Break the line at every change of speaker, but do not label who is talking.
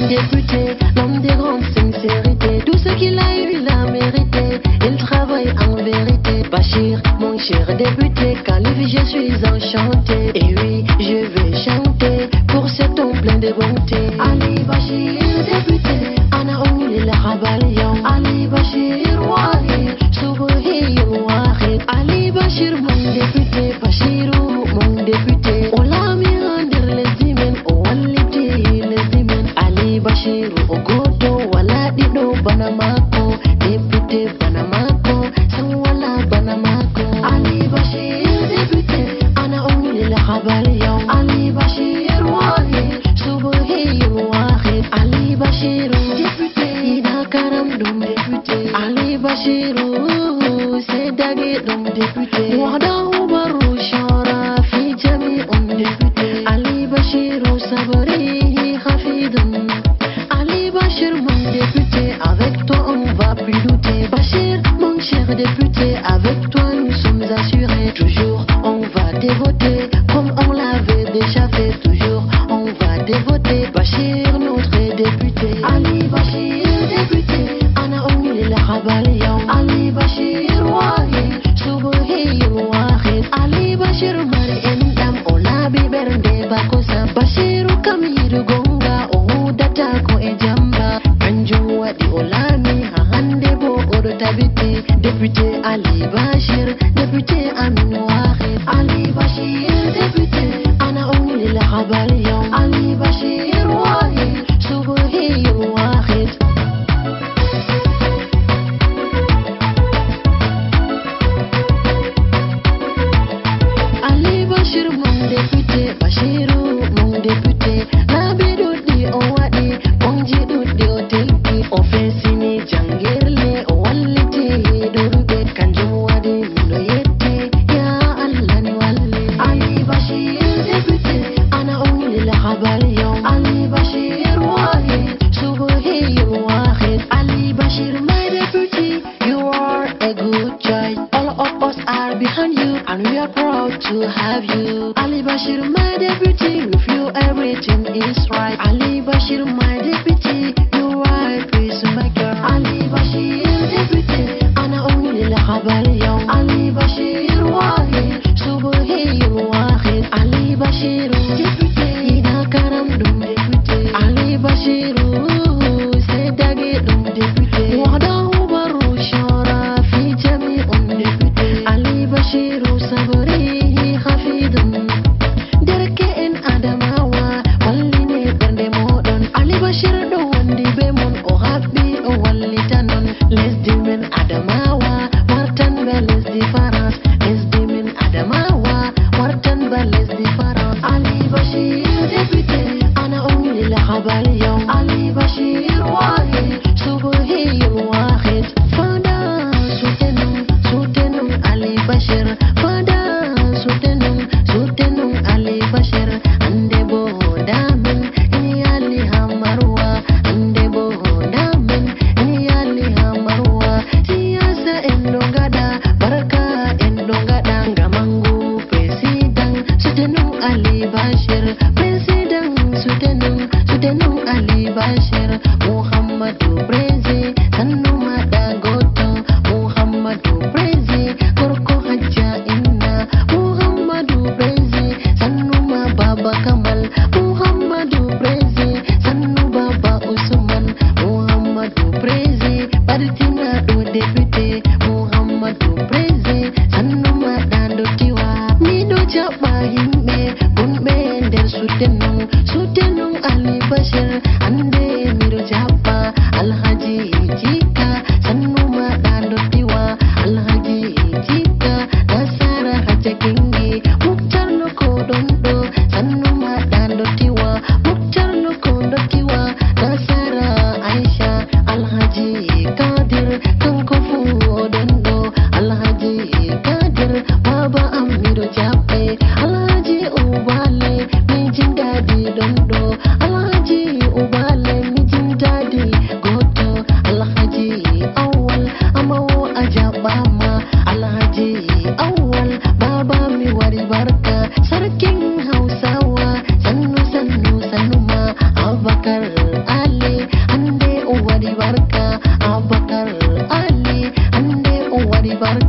député, l'homme des grandes sincérités. Tout ce qu'il a eu, il a mérité. Il travaille en vérité. Bachir, mon cher député, Khalif, je suis enchanté. Et oui, je vais chanter pour cet homme plein de bonté. Ali Bachir, député, Ana Ouli la Rabalion. Ali Bachir, Wahid, Soubohi Wahid. Ali Bachir, mon député, Bachirou, mon député. Olami Andir les Dimen, Owaliti les Dimen. Ali Bachir, Ogoto, Waladido, Banamako, député Banamako, Sawala Banamako. Ali Bachir, député, Ana Ouli la Rabalion. Ali Bachir, Wahid, Soubohi Wahid. Ali Bachir, député, Ida Karam dum député. Ali Bachir, c'est Dagé dum député. Wada Ubaru Shara fi Jami député. Ali Bachir, Sabari Hafidun. Ali Bachir, mon député, avec toi on va plus douter. Bachir, mon cher député, avec toi nous sommes assurés. Toujours on va te voter comme on l'avait déjà fait. Toujours on va te voter. Bachir, notre député. Ali Bachir, député, Ana Ouli la Rabalion. Ali Bachir, Wahid, Soubohi Wahid. Ali Bachir, Mari Endam, Olabi Bernde Bakosa. Bachir, Kamiru Gonga, Data ko e jamba. Kanju wadi Olami, Hahande bo odo tabiti. Député Ali Bachir, député Amin Wahid. Ali Bachir, député, Ana Ouli la Rabalion. Ali Bachir, Wahid, Soubohi Wahid. Ali Bachir, mon député, Bachirou, mon député. Nabi Doudi, Owadi, Bonji Doudi, Otelki, Ofesini, Jangirle, Owaliti, Dorube, Kanjumwadi, Noyeti, Ya Allah ni Wali. Ali Bachir, député, Ana Ouli la Rabalion. Ali Bachir, Wahid, Soubohi Wahid. Ali Bachir, my deputy, you are a good judge. All of us are behind you, and we are proud to have you. Ali Bachir, my deputy, with you everything is right. Ali Bachir, my deputy, you are a peacemaker. Ali Bachir, deputy, Ana Ouli la Rabalion. Ali Bachir, Wahid, Soubohi Wahid. Ali Bachir, deputy, Ida Karam dum député. Ali Bachir, c'est Dagé dum député. Wada Ubaru Shara fi Jami député. Ali Bachir, Sabari Hafidun. Derke en Adamawa, Walline Bernde Modon. Ali Bachir do wandi bemon o habbi o wallitanon. Lesdi men Adamawa, wartan ba lesdi France. Lesdi men Adamawa, wartan ba lesdi France. Ali Bachir, député, Ana Ouli la Rabalion. Ali Bachir, Wahid, Soubohi Wahid. Fada soutenons Ali Bachir. Fada soutenons Ali Bachir. Ande bo damen, ini Ali Hamarwa. Ande bo damen, ini Ali Hamarwa. Siyasa endongada, baraka endongada. Ngamangu president, soutenons Ali Bachir. President, soutenons barka